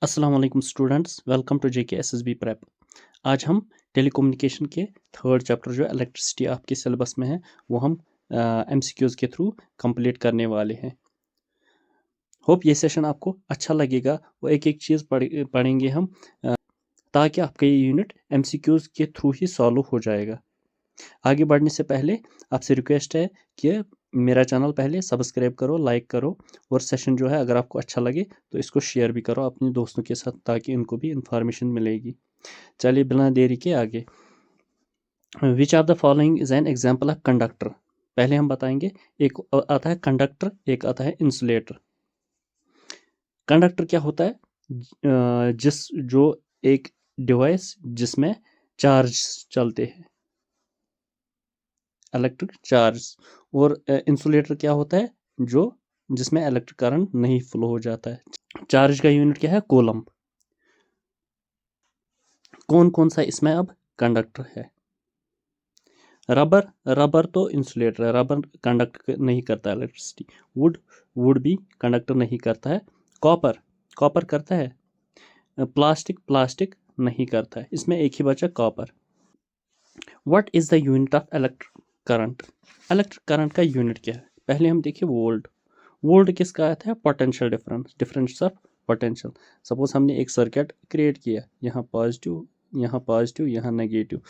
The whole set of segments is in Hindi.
अस्सलाम वालेकुम students, welcome to JK SSB prep. आज हम टेलीकम्युनिकेशन के थर्ड चैप्टर जो इलेक्ट्रिसिटी आपके सिलेबस में है वो हम एमसीक्यूज के थ्रू कंप्लीट करने वाले हैं। होप ये सेशन आपको अच्छा लगेगा। वो एक एक चीज़ पढ़ेंगे हम ताकि आपका ये यूनिट एमसीक्यूज के थ्रू ही सॉल्व हो जाएगा। आगे बढ़ने से पहले आपसे रिक्वेस्ट है कि मेरा चैनल पहले सब्सक्राइब करो, लाइक करो और सेशन जो है अगर आपको अच्छा लगे तो इसको शेयर भी करो अपने दोस्तों के साथ ताकि उनको भी इंफॉर्मेशन मिलेगी। चलिए बिना देरी के आगे। Which of the following is an example of conductor. पहले हम बताएंगे, एक आता है कंडक्टर, एक आता है इंसुलेटर। कंडक्टर क्या होता है? जिस जो एक डिवाइस जिसमें चार्ज चलते हैं, इलेक्ट्रिक चार्ज। और इंसुलेटर क्या होता है? जो जिसमें इलेक्ट्रिक करंट नहीं फ्लो हो जाता है। चार्ज का यूनिट क्या है? कूलम। कौन कौन सा इसमें अब कंडक्टर है? रबर, रबर तो इंसुलेटर है, रबर कंडक्ट नहीं करता इलेक्ट्रिसिटी। वुड, वुड भी कंडक्टर नहीं करता है। कॉपर, कॉपर करता है। प्लास्टिक, प्लास्टिक नहीं करता है। इसमें एक ही बचा copper. What is the unit of electric current? Electric current का यूनिट क्या है? पहले हम देखिए वोल्ट। वोल्ट किसका आता है? Potential difference, difference of potential. Suppose हमने एक सर्किट क्रिएट किया, यहाँ पॉजिटिव, यहाँ पॉजिटिव, यहाँ नेगेटिव,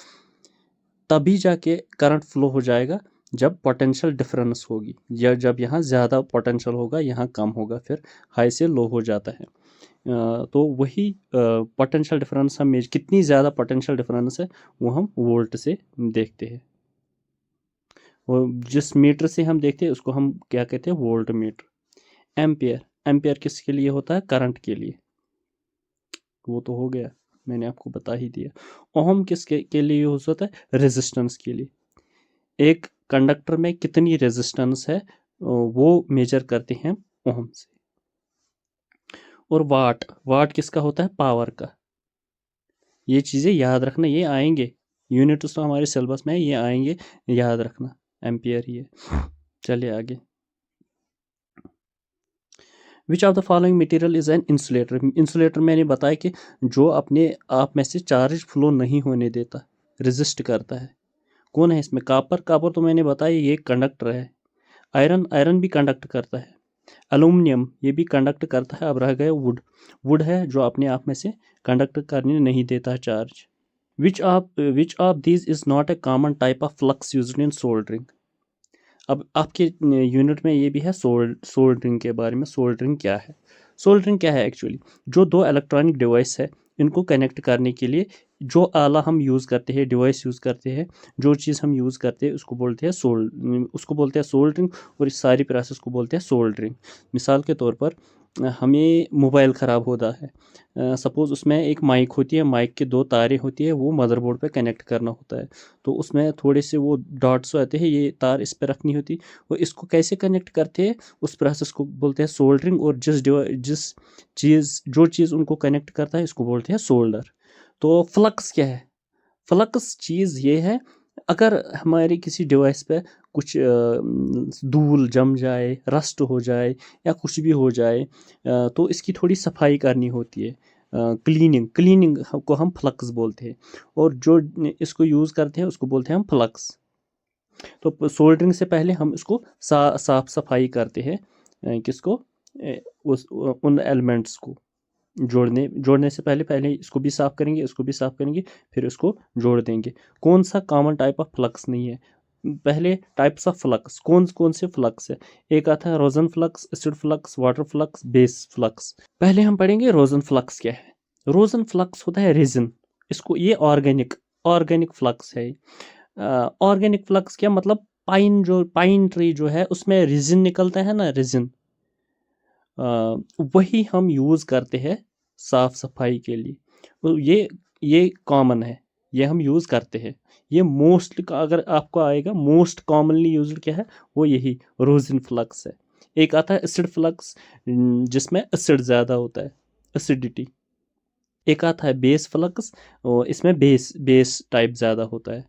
तभी जाके करंट फ्लो हो जाएगा जब पोटेंशियल डिफरेंस होगी, या जब यहाँ ज़्यादा पोटेंशियल होगा, यहाँ कम होगा, फिर हाई से लो हो जाता है। तो वही पोटेंशियल डिफरेंस हम कितनी ज़्यादा पोटेंशियल डिफरेंस है वो हम वोल्ट से देखते हैं। वो जिस मीटर से हम देखते हैं उसको हम क्या कहते हैं? Volt meter. एम्पियर, एम्पियर किसके लिए होता है? करंट के लिए। वो तो हो गया, मैंने आपको बता ही दिया। ओम किसके के लिए यूज होता है? रेजिस्टेंस के लिए। एक कंडक्टर में कितनी रेजिस्टेंस है वो मेजर करते हैं ओम से। और वाट, वाट किसका होता है? पावर का। ये चीज़ें याद रखना, ये आएंगे यूनिट्स तो हमारे सिलेबस में है, ये आएंगे, याद रखना। एम्पियर ही है। चलिए आगे। Which of the following material is an insulator? Insulator मैंने बताया कि जो अपने आप में से चार्ज फ्लो नहीं होने देता, रेजिस्ट करता है। कौन है इसमें? कापर, कापर तो मैंने बताया ये कंडक्टर है। आयरन, आयरन भी कंडक्ट करता है। एल्यूमिनियम ये भी कंडक्ट करता है। अब रह गया वुड, वुड है जो अपने आप में से कंडक्ट करने नहीं देता है charge. Which of these is not a common type of flux used in soldering? अब आपके यूनिट में ये भी है सोल्डरिंग के बारे में। सोल्डरिंग क्या है? सोल्डरिंग क्या है एक्चुअली? जो दो इलेक्ट्रॉनिक डिवाइस है, इनको कनेक्ट करने के लिए जो आला हम यूज़ करते हैं, डिवाइस यूज़ करते हैं, जो चीज़ हम यूज़ करते हैं उसको बोलते हैं उसको बोलते हैं सोल्डरिंग। और इस सारी प्रोसेस को बोलते हैं सोल्डरिंग। मिसाल के तौर पर हमें मोबाइल ख़राब होता है, सपोज़ उसमें एक माइक होती है, माइक के दो तारें होती है, वो मदरबोर्ड पे कनेक्ट करना होता है। तो उसमें थोड़े से वो डॉट्स आते हैं, ये तार इस पे रखनी होती है। वो इसको कैसे कनेक्ट करते हैं उस प्रोसेस को बोलते हैं सोल्डरिंग। और जिस चीज़ जो चीज़ उनको कनेक्ट करता है इसको बोलते हैं सोल्डर। तो फ्लक्स क्या है? फ्लक्स चीज़ ये है, अगर हमारे किसी डिवाइस पे कुछ धूल जम जाए, रस्ट हो जाए या कुछ भी हो जाए, तो इसकी थोड़ी सफाई करनी होती है। क्लीनिंग, क्लीनिंग को हम फ्लक्स बोलते हैं। और जो इसको यूज़ करते हैं उसको बोलते हैं हम फ्लक्स। तो सोल्डरिंग से पहले हम इसको साफ सफाई करते हैं। किसको? उन एलिमेंट्स को जोड़ने से पहले पहले इसको भी साफ करेंगे, इसको भी साफ करेंगे, फिर इसको जोड़ देंगे। कौन सा कॉमन टाइप ऑफ फ्लक्स नहीं है? पहले टाइप्स ऑफ फ्लक्स, कौन कौन से फ्लक्स है? एक आता है rosin flux, acid flux, water flux, base flux. पहले हम पढ़ेंगे रोजन फ्लक्स क्या है। रोजन फ्लक्स होता है रेजिन, इसको ये ऑर्गेनिक ऑर्गेनिक फ्लक्स है। ऑर्गेनिक फ्लक्स क्या मतलब? पाइन ट्री जो है उसमें रेजिन निकलता है ना, रेजिन, वही हम यूज़ करते हैं साफ सफाई के लिए। तो ये कॉमन है, ये हम यूज़ करते हैं। ये मोस्ट का अगर आपको आएगा, मोस्ट कॉमनली यूज्ड क्या है? वो यही रोजिन फ्लक्स है। एक आता है एसिड फ्लक्स, जिसमें एसिड ज़्यादा होता है, एसिडिटी। एक आता है बेस फ्लक्स, इसमें बेस बेस टाइप ज़्यादा होता है।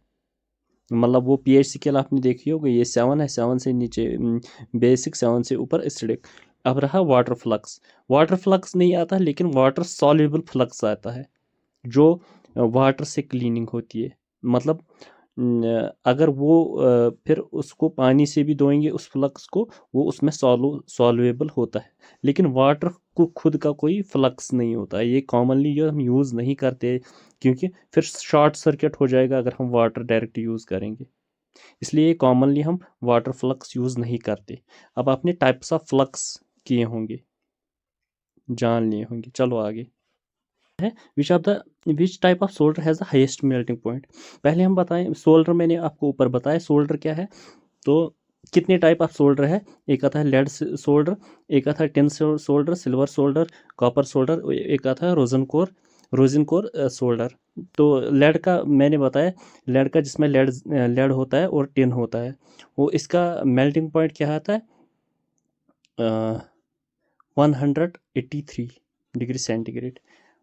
मतलब वो पीएच स्केल आपने देखी होगी, ये 7 है, 7 से नीचे बेसिक, 7 से ऊपर एसिडिक। अब रहा वाटर फ्लक्स। वाटर फ्लक्स नहीं आता लेकिन वाटर सॉल्युबल फ्लक्स आता है, जो वाटर से क्लीनिंग होती है। मतलब अगर वो फिर उसको पानी से भी धोएंगे उस फ्लक्स को, वो उसमें सॉल्युबल होता है। लेकिन वाटर को खुद का कोई फ्लक्स नहीं होता है, ये कॉमनली जो हम यूज़ नहीं करते, क्योंकि फिर शॉर्ट सर्किट हो जाएगा अगर हम वाटर डायरेक्ट यूज़ करेंगे। इसलिए कॉमनली हम वाटर फ्लक्स यूज़ नहीं करते। अब आपने टाइप्स ऑफ फ्लक्स किए होंगे, जान लिए होंगे। चलो आगे है, which type of solder has the highest melting point. पहले हम बताएं, सोल्डर मैंने आपको ऊपर बताया सोल्डर क्या है। तो कितने टाइप ऑफ सोल्डर है, एक आता है लेड सोल्डर, एक आता है tin solder, silver solder, copper solder, एक आता है रोजन कोर सोल्डर। तो लेड का मैंने बताया, लेड का जिसमें लेड होता है और टिन होता है, वो इसका मेल्टिंग पॉइंट क्या आता है, 183 डिग्री सेंटीग्रेड।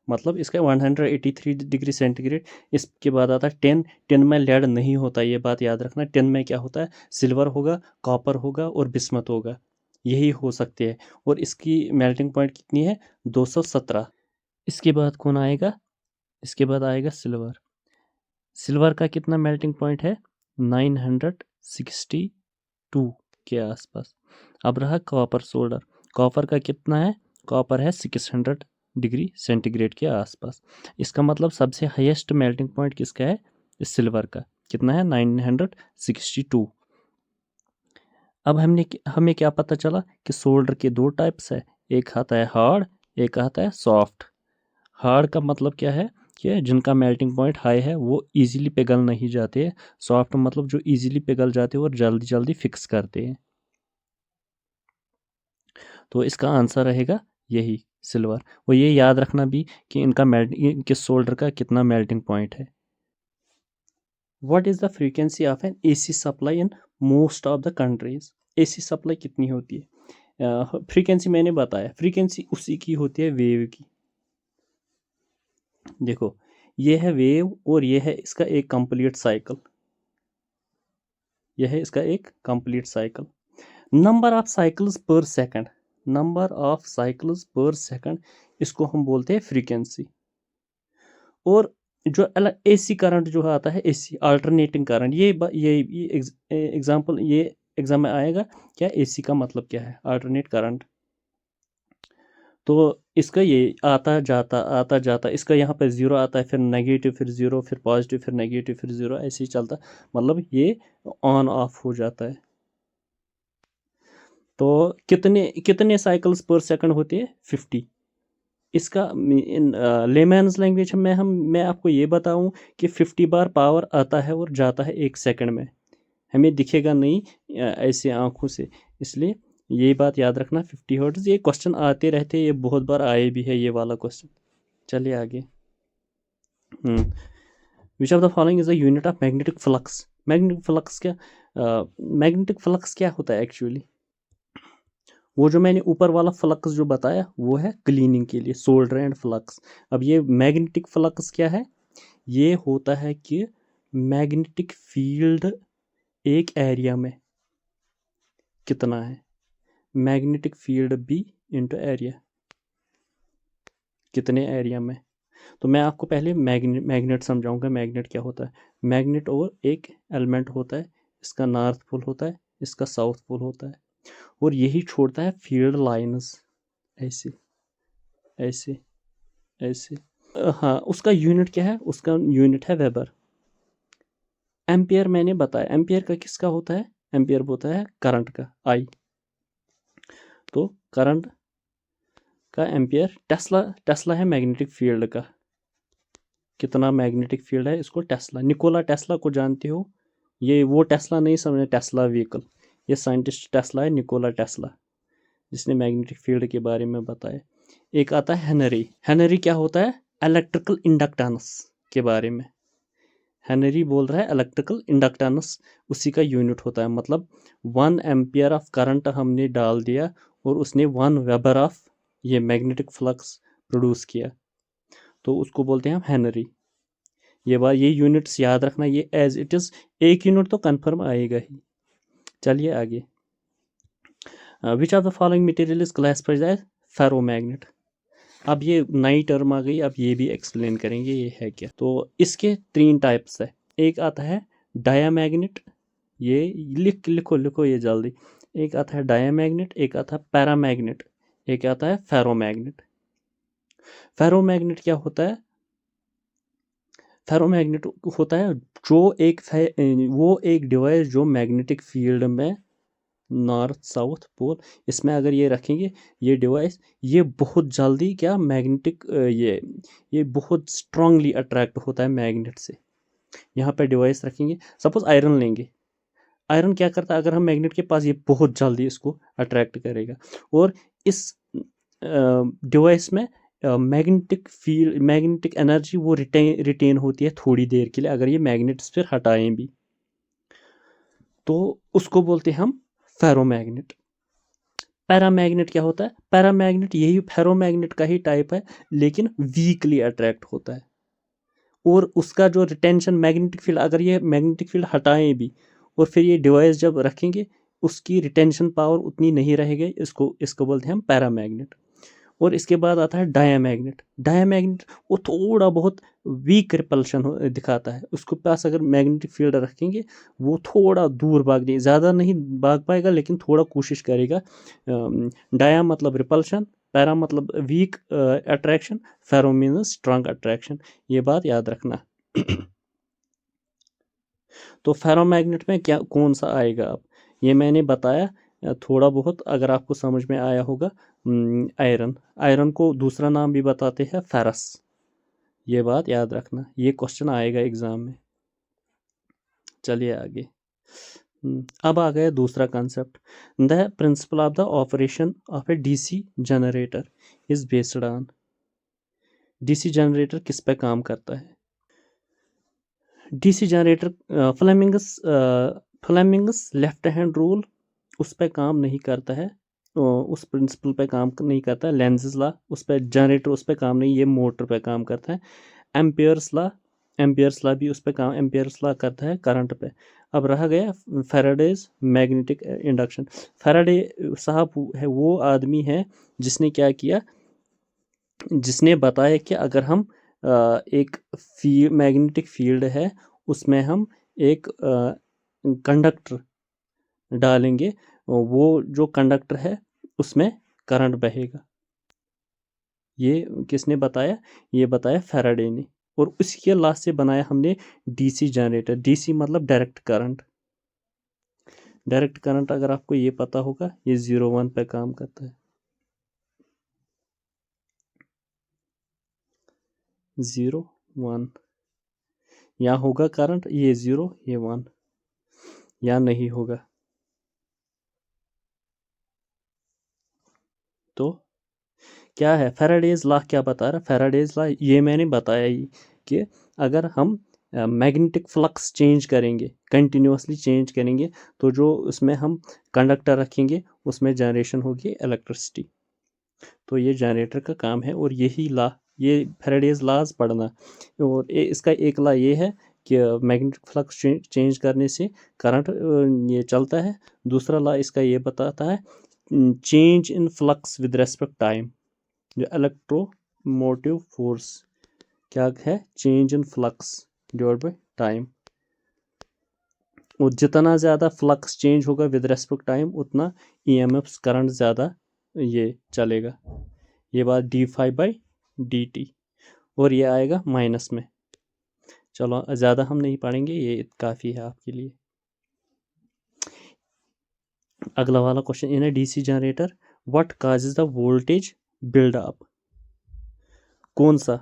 मतलब इसका 183 डिग्री सेंटीग्रेड। इसके बाद आता है टिन। टिन में लेड नहीं होता, ये बात याद रखना। टिन में क्या होता है, सिल्वर होगा, कॉपर होगा और बिस्मथ होगा, यही हो सकते हैं। और इसकी मेल्टिंग पॉइंट कितनी है, 217। इसके बाद कौन आएगा, इसके बाद आएगा सिल्वर। सिल्वर का कितना मेल्टिंग पॉइंट है, 962 के आसपास। अब रहा कॉपर सोल्डर। कॉपर का कितना है, कॉपर है 600 डिग्री सेंटीग्रेड के आसपास। इसका मतलब सबसे हाईएस्ट मेल्टिंग पॉइंट किसका है, इस सिल्वर का। कितना है, 962। अब हमें क्या पता चला कि सोल्डर के दो टाइप्स है, एक आता है हार्ड, एक आता है सॉफ्ट। हार्ड का मतलब क्या है कि जिनका मेल्टिंग पॉइंट हाई है वो इजीली पिघल नहीं जाते। सॉफ्ट मतलब जो इजीली पिघल जाते हैं और जल्दी जल्दी फिक्स करते हैं। तो इसका आंसर रहेगा यही सिल्वर। और ये याद रखना भी कि इनके सोल्डर का कितना मेल्टिंग पॉइंट है। What is the frequency of N AC supply in most of the countries. AC supply कितनी होती है, फ्रीक्वेंसी मैंने बताया, फ्रीक्वेंसी उसी की होती है वेव की। देखो ये है वेव और ये है इसका एक कंप्लीट साइकिल, यह है इसका एक complete cycle. Number of cycles पर सेकंड, नंबर ऑफ साइकिल्स पर सेकंड, इसको हम बोलते हैं फ्रीक्वेंसी। और जो एसी करंट जो आता है, एसी अल्टरनेटिंग करंट, ये एग्जांपल, ये एग्जाम में आएगा क्या, एसी का मतलब क्या है, अल्टरनेट करंट। तो इसका ये आता जाता, इसका यहाँ पे ज़ीरो आता है, फिर नेगेटिव, फिर ज़ीरो, फिर पॉजिटिव, फिर नेगेटिव, फिर ज़ीरो, ऐसे ही चलता। मतलब ये ऑन ऑफ हो जाता है। तो कितने कितने साइकिल्स पर सेकंड होती है, 50। इसका इन लेमैन्स लैंग्वेज में मैं आपको ये बताऊं कि 50 बार पावर आता है और जाता है 1 सेकंड में, हमें दिखेगा नहीं ऐसे आंखों से। इसलिए ये बात याद रखना, 50 हर्ट्ज। ये क्वेश्चन आते रहते हैं, ये बहुत बार आए भी है ये वाला क्वेश्चन। चलिए आगे। Which of the following is the unit of magnetic flux. Magnetic flux क्या, मैग्नेटिक फ्लक्स क्या होता है एक्चुअली। वो जो मैंने ऊपर वाला फ्लक्स जो बताया वो है क्लीनिंग के लिए, सोल्डर एंड फ्लक्स। अब ये मैग्नेटिक फ्लक्स क्या है, ये होता है कि मैग्नेटिक फील्ड एक एरिया में कितना है, magnetic field B into area, कितने एरिया में। तो मैं आपको पहले मैग्नेट समझाऊंगा, मैग्नेट क्या होता है। मैग्नेट और एक एलिमेंट होता है, इसका नॉर्थ पोल होता है, इसका साउथ पोल होता है, और यही छोड़ता है फील्ड लाइंस, ऐसे ऐसे ऐसे। हाँ, उसका यूनिट क्या है, उसका यूनिट है वेबर। एम्पियर मैंने बताया, एम्पियर का किसका होता है, एम्पियर होता है करंट का, आई। तो करंट का एम्पियर। टेस्ला, टेस्ला है मैग्नेटिक फील्ड का, कितना मैग्नेटिक फील्ड है इसको टेस्ला, निकोला टेस्ला को जानते हो। ये वो टेस्ला नहीं समझे, टेस्ला व्हीकल, ये साइंटिस्ट टेस्ला है, निकोला टेस्ला, जिसने मैग्नेटिक फील्ड के बारे में बताया। एक आता है हेनरी। हेनरी क्या होता है, इलेक्ट्रिकल इंडक्टेंस के बारे में। हेनरी बोल रहा है इलेक्ट्रिकल इंडक्टेंस, उसी का यूनिट होता है। मतलब 1 एम्पियर ऑफ करंट हमने डाल दिया और उसने 1 वेबर ऑफ ये मैग्नेटिक फ्लक्स प्रोड्यूस किया, तो उसको बोलते हैं हम हेनरी। ये यूनिट्स याद रखना, ये एज इट इज़ एक यूनिट तो कंफर्म आएगा ही। चलिए आगे। Which of the following material is classified as ferromagnet. अब ये नई टर्म आ गई, अब ये भी एक्सप्लेन करेंगे ये है क्या। तो इसके 3 टाइप्स है। एक आता है डायामैग्नेट, ये लिखो ये जल्दी। एक आता है डायामैग्नेट, एक आता है पैरामैग्नेट, एक आता है फेरोमैग्नेट। फेरोमैग्नेट क्या होता है? फेरोमैग्नेट होता है वो एक डिवाइस जो मैग्नेटिक फील्ड में नॉर्थ साउथ पोल, इसमें अगर ये रखेंगे ये डिवाइस, ये बहुत जल्दी क्या मैग्नेटिक ये बहुत स्ट्रांगली अट्रैक्ट होता है मैग्नेट से। यहाँ पे डिवाइस रखेंगे, सपोज आयरन लेंगे, आयरन क्या करता है, अगर हम मैग्नेट के पास, ये बहुत जल्दी इसको अट्रैक्ट करेगा। और इस डिवाइस में मैग्नेटिक एनर्जी वो रिटेन होती है थोड़ी देर के लिए, अगर ये मैग्नेट्स फिर हटाएं भी तो उसको बोलते हैं हम फेरोमैग्नेट। पैरामैग्नेट क्या होता है? पैरामैग्नेट यही फेरोमैग्नेट का ही टाइप है, लेकिन वीकली अट्रैक्ट होता है। और उसका जो रिटेंशन मैग्नेटिक फील्ड, अगर ये मैग्नेटिक फील्ड हटाएं भी और फिर ये डिवाइस जब रखेंगे, उसकी रिटेंशन पावर उतनी नहीं रहेगी। इसको बोलते हैं हम पैरामैग्नेट। और इसके बाद आता है डायामैग्नेट। डायामैग्नेट वो थोड़ा बहुत वीक रिपल्शन दिखाता है। उसके पास अगर मैग्नेटिक फील्ड रखेंगे, वो थोड़ा दूर भागने, ज़्यादा नहीं भाग पाएगा लेकिन थोड़ा कोशिश करेगा। डाया मतलब रिपल्शन, पैरा मतलब वीक अट्रैक्शन, फेरो मीन्स स्ट्रांग अट्रैक्शन। ये बात याद रखना। तो फेरोमैग्नेट में क्या कौन सा आएगा? अब ये मैंने बताया थोड़ा बहुत, अगर आपको समझ में आया होगा। आयरन को दूसरा नाम भी बताते हैं फेरस। ये बात याद रखना, ये क्वेश्चन आएगा एग्जाम में। चलिए आगे। अब आ गया दूसरा concept. The principle of the operation of A DC generator is based on. DC generator किस पे काम करता है? DC generator Fleming's left hand rule उस पर काम नहीं करता है, उस प्रिंसिपल पे काम नहीं करता है। लेंज़ेस लॉ उस पर, जनरेटर उस पर काम नहीं, ये मोटर पे काम करता है। एम्पियर्स लॉ भी उस पर काम, एम्पियर्स लॉ करता है करंट पे। अब रहा गया फैराडेज मैग्नेटिक इंडक्शन। फैराडे साहब है वो आदमी है जिसने क्या किया, जिसने बताया कि अगर हम एक मैग्नेटिक फील्ड है, उसमें हम एक कंडक्टर डालेंगे, वो जो कंडक्टर है उसमें करंट बहेगा। ये किसने बताया? ये बताया फैराडे ने। और उसके लॉ से बनाया हमने डीसी जनरेटर। डीसी मतलब डायरेक्ट करंट। डायरेक्ट करंट अगर आपको ये पता होगा, ये 0-1 पे काम करता है। 0-1 यहाँ होगा करंट, ये 0 ये 1, यहाँ नहीं होगा। तो क्या है फैराडेज लॉ? क्या बता रहा है फैराडेज लॉ? ये मैंने बताया ही कि अगर हम मैग्नेटिक फ्लक्स चेंज करेंगे, कंटिन्यूसली चेंज करेंगे, तो जो उसमें हम कंडक्टर रखेंगे उसमें जनरेशन होगी इलेक्ट्रिसिटी। तो ये जनरेटर का काम है। और यही लॉ, ये फैराडेज लॉज पढ़ना। और इसका एक लॉ ये है कि मैग्नेटिक फ्लक्स चेंज करने से करंट ये चलता है। दूसरा लॉ इसका ये बताता है change in flux with respect time. जो इलेक्ट्रोमोटिव फोर्स क्या है? Change in flux divide by time. और जितना ज़्यादा फ्लक्स चेंज होगा विद रेस्पेक्ट टाइम, उतना ईएमएफ करंट ज़्यादा ये चलेगा। ये बात d∅/dt। और ये आएगा माइनस में। चलो ज़्यादा हम नहीं पढ़ेंगे, ये काफ़ी है आपके लिए। अगला वाला question, in A DC generator what causes the voltage build up? कौन सा?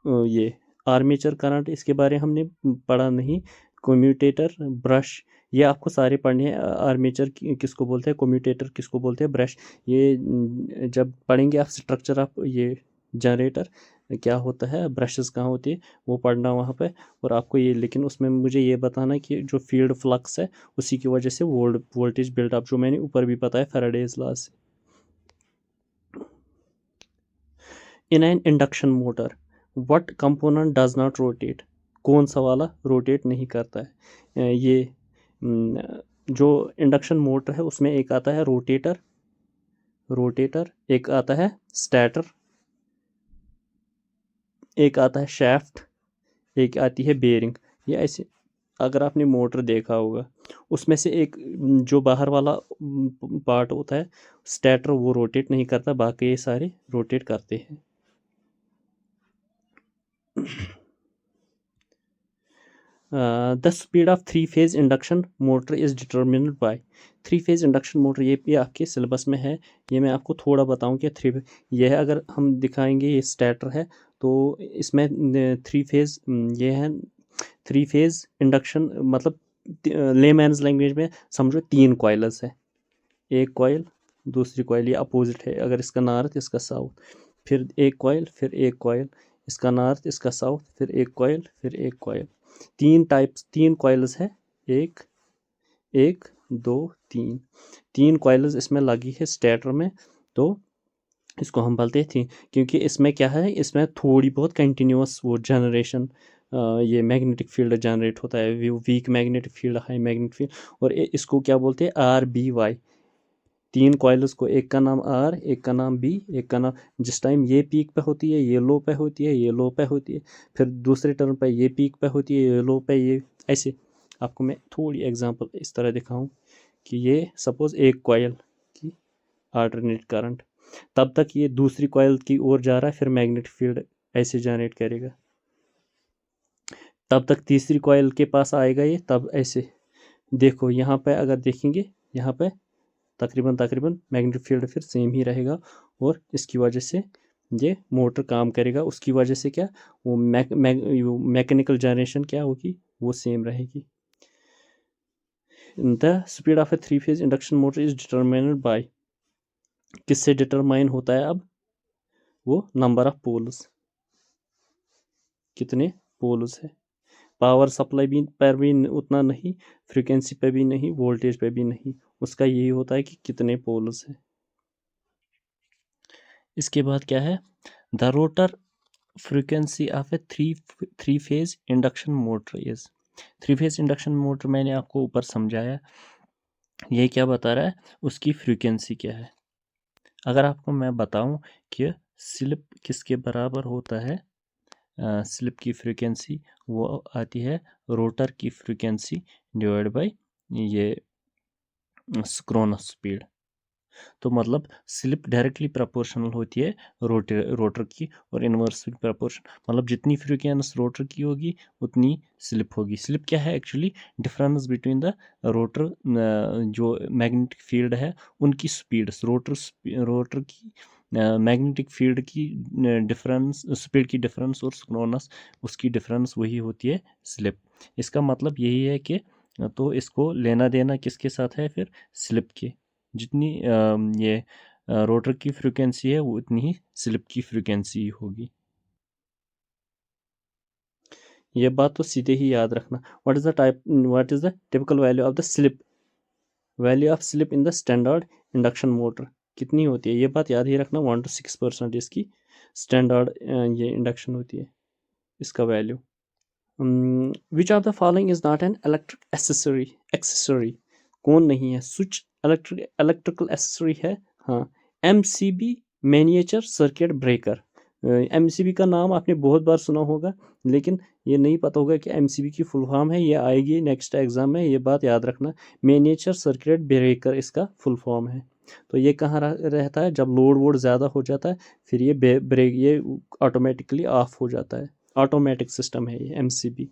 ये आर्मेचर करंट, इसके बारे हमने पढ़ा नहीं। कम्यूटेटर, ब्रश, ये आपको सारे पढ़ने हैं। आर्मेचर किसको बोलते हैं, कम्यूटेटर किसको बोलते हैं, ब्रश। ये जब पढ़ेंगे आप स्ट्रक्चर ऑफ ये जनरेटर क्या होता है, ब्रशेस कहाँ होती है, वो पढ़ना वहाँ पे। और आपको ये, लेकिन उसमें मुझे ये बताना कि जो फील्ड फ्लक्स है उसी की वजह से वोल्टेज बिल्डअप, जो मैंने ऊपर भी बताया फैराडेज लॉ से। In an induction motor what component does not rotate? कौन सा वाला रोटेट नहीं करता है? ये जो इंडक्शन मोटर है उसमें एक आता है रोटेटर, रोटेटर, एक आता है स्टैटर, एक आता है शैफ्ट, एक आती है बेरिंग। ये ऐसे अगर आपने मोटर देखा होगा उसमें से एक जो बाहर वाला पार्ट होता है स्टैटर, वो रोटेट नहीं करता, बाकी ये सारे रोटेट करते हैं। The speed of three phase induction motor is determined by. Three phase induction motor ये भी आपके सिलेबस में है, ये मैं आपको थोड़ा बताऊं कि ये है। अगर हम दिखाएंगे ये स्टैटर है, तो इसमें थ्री फेज ये है, थ्री फेज इंडक्शन मतलब लेमैन्स लैंग्वेज में समझो 3 कॉइल्स है, एक कॉइल, दूसरी कॉइल, ये अपोजिट है, अगर इसका नॉर्थ इसका साउथ, फिर एक कॉइल, फिर एक कॉइल, इसका नॉर्थ इसका साउथ, फिर एक कॉइल, फिर एक कॉइल। 3 कॉइल्स है, एक, एक, 2, 3, 3 कॉइल्स इसमें लगी है स्टेटर में। तो इसको हम बोलते थे, क्योंकि इसमें क्या है, इसमें थोड़ी बहुत कंटिन्यूस वो जनरेशन, ये मैग्नेटिक फील्ड जनरेट होता है, weak magnetic field, high magnetic field, और इसको क्या बोलते हैं, RBY। 3 कॉइल्स को, एक का नाम R, एक का नाम B, एक का नाम, जिस टाइम ये पीक पे होती है ये लो पे होती है, ये लो पे होती है, फिर दूसरे टर्न पे ये पीक पे होती है, ये लो पे, ये ऐसे। आपको मैं थोड़ी एग्जांपल इस तरह दिखाऊं कि ये सपोज एक कॉइल की अल्टरनेट करंट, तब तक ये दूसरी कॉइल की ओर जा रहा है, फिर मैग्नेटिक फील्ड ऐसे जनरेट करेगा, तब तक तीसरी कॉइल के पास आएगा ये, तब ऐसे। देखो यहाँ पे अगर देखेंगे, यहाँ पे तकरीबन तकरीबन मैग्नेटिक फील्ड फिर सेम ही रहेगा, और इसकी वजह से ये मोटर काम करेगा, उसकी वजह से क्या, वो मैकेनिकल जनरेशन क्या होगी, वो सेम रहेगी। The speed of A three phase induction motor is determined by, किससे डिटरमाइन होता है अब, वो नंबर ऑफ पोल्स, कितने पोल्स है। पावर सप्लाई भी पर भी उतना नहीं, फ्रीक्वेंसी पे भी नहीं, वोल्टेज पे भी नहीं, उसका यही होता है कि कितने पोल्स है। इसके बाद क्या है, the rotor frequency of A three phase induction motor is. Three phase induction motor मैंने आपको ऊपर समझाया, ये क्या बता रहा है, उसकी फ्रीक्वेंसी क्या है। अगर आपको मैं बताऊं कि स्लिप किसके बराबर होता है, स्लिप की फ्रीक्वेंसी वो आती है रोटर की फ्रीक्वेंसी डिवाइड बाय ये सिंक्रोनस स्पीड। तो मतलब स्लिप डायरेक्टली प्रोपोर्शनल होती है रोटर की, और इन्वर्सली प्रोपोर्शन, मतलब जितनी फ्रीक्वेंस रोटर की होगी उतनी स्लिप होगी। स्लिप क्या है actually, difference between the rotor, जो मैग्नेटिक फील्ड है उनकी स्पीड्स, रोटर की मैग्नेटिक फील्ड की डिफरेंस, स्पीड की डिफरेंस, और सिंक्रोनस उसकी डिफरेंस, वही होती है स्लिप। इसका मतलब यही है कि तो इसको लेना देना किसके साथ है, फिर स्लिप के, जितनी ये रोटर की फ्रीक्वेंसी है वो उतनी ही स्लिप की फ्रीक्वेंसी होगी। ये बात तो सीधे ही याद रखना। What is the typical value of the slip, value of slip in the standard induction motor कितनी होती है, ये बात याद ही रखना। 1 to 6% इसकी स्टैंडर्ड ये इंडक्शन होती है, इसका value. Which of the following is not an electric accessory, कौन नहीं है, स्विच इलेक्ट्रिकल एक्सेसरी है, हाँ। MCB miniature circuit breaker, MCB का नाम आपने बहुत बार सुना होगा, लेकिन ये नहीं पता होगा कि MCB की फुल फॉर्म है, ये आएगी नेक्स्ट एग्जाम में, ये बात याद रखना। मैनिएचर सर्किट ब्रेकर इसका फुल फॉर्म है। तो ये कहाँ रहता है, जब लोड वोड ज़्यादा हो जाता है, फिर ये ब्रेक ये ऑटोमेटिकली ऑफ हो जाता है, ऑटोमेटिक सिस्टम है ये MCB।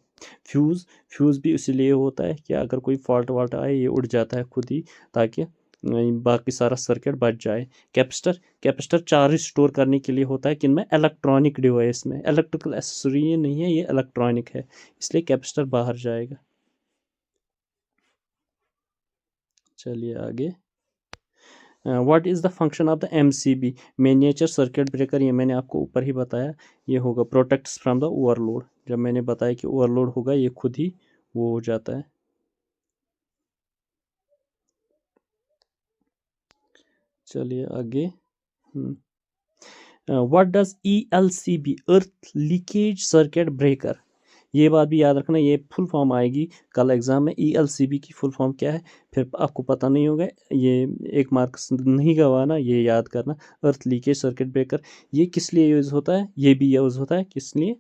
फ्यूज़ भी इसीलिए होता है कि अगर कोई फॉल्ट वॉल्ट आए ये उड़ जाता है खुद ही, ताकि बाकी सारा सर्किट बच जाए। कैपेसिटर चार्ज स्टोर करने के लिए होता है किन में, इलेक्ट्रॉनिक डिवाइस में, इलेक्ट्रिकल एक्सेसरी ये नहीं है, ये इलेक्ट्रॉनिक है, इसलिए कैपेसिटर बाहर जाएगा। चलिए आगे। What is the function of the MCB miniature circuit breaker, ये मैंने आपको ऊपर ही बताया, ये होगा प्रोटेक्ट्स फ्रॉम द ओवरलोड। जब मैंने बताया कि ओवरलोड होगा ये खुद ही वो हो जाता है। चलिए आगे। What does ELCB, earth leakage circuit breaker, ये बात भी याद रखना, ये फुल फॉर्म आएगी कल एग्ज़ाम में, ELCB की फुल फॉर्म क्या है, फिर आपको पता नहीं होगा, ये 1 मार्क्स नहीं गंवाना, ये याद करना। अर्थ लीकेज सर्किट ब्रेकर ये किस लिए यूज़ होता है, ये भी यूज़ होता है किस लिए,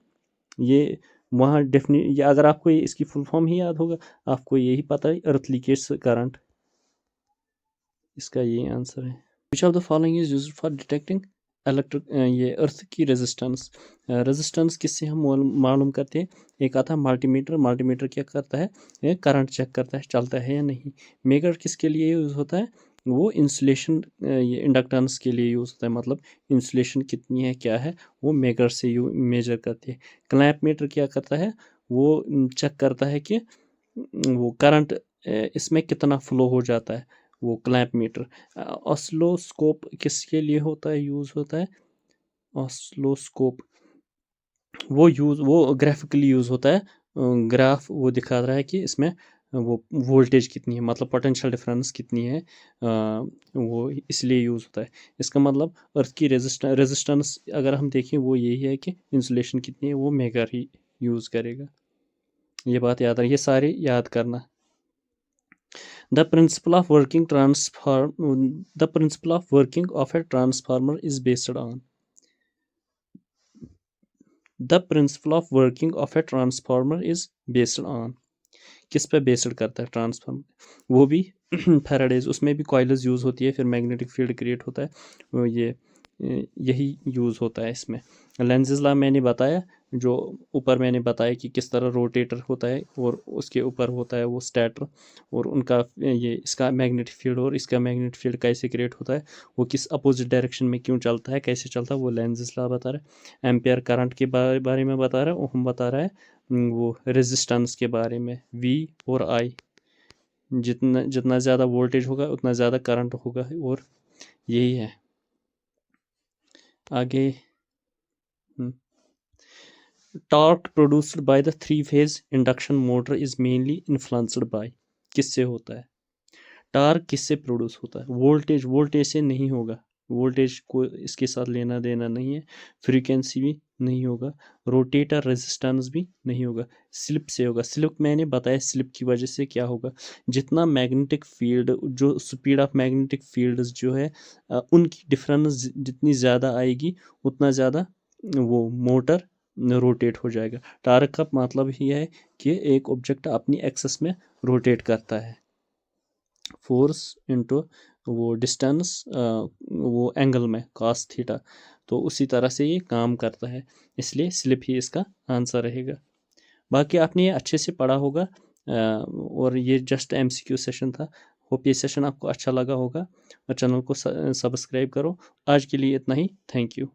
ये वहाँ या अगर आपको इसकी फुल फॉर्म ही याद होगा, आपको यही पता है, अर्थ लीकेज करंट, इसका ये आंसर है। विच of the following is used for detecting electric, ये अर्थ की रेजिस्टेंस, रेजिस्टेंस किससे हम मालूम करते हैं, एक आता है मल्टीमीटर, मल्टीमीटर क्या करता है, ये करंट चेक करता है चलता है या नहीं। मेगर किसके लिए यूज़ होता है, वो इंसुलेशन, ये इंडक्टेंस के लिए यूज़ होता है, मतलब इंसुलेशन कितनी है क्या है, वो मेगर से मेजर करती है। क्लैंप मीटर क्या करता है, वो चेक करता है कि वो करंट इसमें कितना फ्लो हो जाता है, वो क्लैंप मीटर। ऑस्लोस्कोप किसके लिए होता है, यूज़ होता है, ऑस्लोस्कोप वो ग्राफिकली यूज़ होता है, ग्राफ वो दिखा रहा है कि इसमें वो वोल्टेज कितनी है, मतलब पोटेंशियल डिफरेंस कितनी है, वो इसलिए यूज़ होता है। इसका मतलब अर्थ की रेजिस्टेंस अगर हम देखें वो यही है कि इंसुलेशन कितनी है, वो मेगर ही यूज़ करेगा। ये बात याद है, ये सारे याद करना। The principle of working of a transformer is based on. The principle of working of a transformer is based on. किस पे बेस्ड करता है ट्रांसफार्मर, वो भी फैराडेज, उसमें भी कॉइल्स यूज़ होती है, फिर मैग्नेटिक फील्ड क्रिएट होता है, ये यही यूज़ होता है इसमें। लेंज़ेस लॉ मैंने बताया, जो ऊपर मैंने बताया कि किस तरह रोटेटर होता है और उसके ऊपर होता है वो स्टेटर, और उनका ये इसका मैग्नेटिक फील्ड और इसका मैग्नेटिक फील्ड कैसे क्रिएट होता है, वो किस अपोजिट डायरेक्शन में क्यों चलता है, कैसे चलता है, वो लेंज़ेस लॉ बता रहा है। एम्पियर करंट के बारे में बता रहा है, ओहम बता रहा है वो रेजिस्टेंस के बारे में, V और I, जितना जितना ज़्यादा वोल्टेज होगा उतना ज़्यादा करंट होगा, और यही है। आगे torque produced by the three phase induction motor is mainly influenced by, किससे होता है, टॉर्क किससे प्रोड्यूस होता है, वोल्टेज से नहीं होगा, वोल्टेज को इसके साथ लेना देना नहीं है, फ्रीक्वेंसी भी नहीं होगा, रोटेटर रेजिस्टेंस भी नहीं होगा, स्लिप से होगा। स्लिप मैंने बताया, स्लिप की वजह से क्या होगा, जितना मैग्नेटिक फील्ड, जो स्पीड ऑफ मैग्नेटिक फील्ड जो है, उनकी डिफरेंस जितनी ज़्यादा आएगी उतना ज़्यादा वो मोटर रोटेट हो जाएगा। टार्क का मतलब ही है कि एक ऑब्जेक्ट अपनी एक्सेस में रोटेट करता है, फोर्स इनटू वो डिस्टेंस, वो एंगल में cos थीटा, तो उसी तरह से ये काम करता है, इसलिए स्लिप ही इसका आंसर रहेगा। बाकी आपने ये अच्छे से पढ़ा होगा, और ये जस्ट MCQ सेशन था। होप ये सेशन आपको अच्छा लगा होगा, और चैनल को सब्सक्राइब करो। आज के लिए इतना ही, थैंक यू।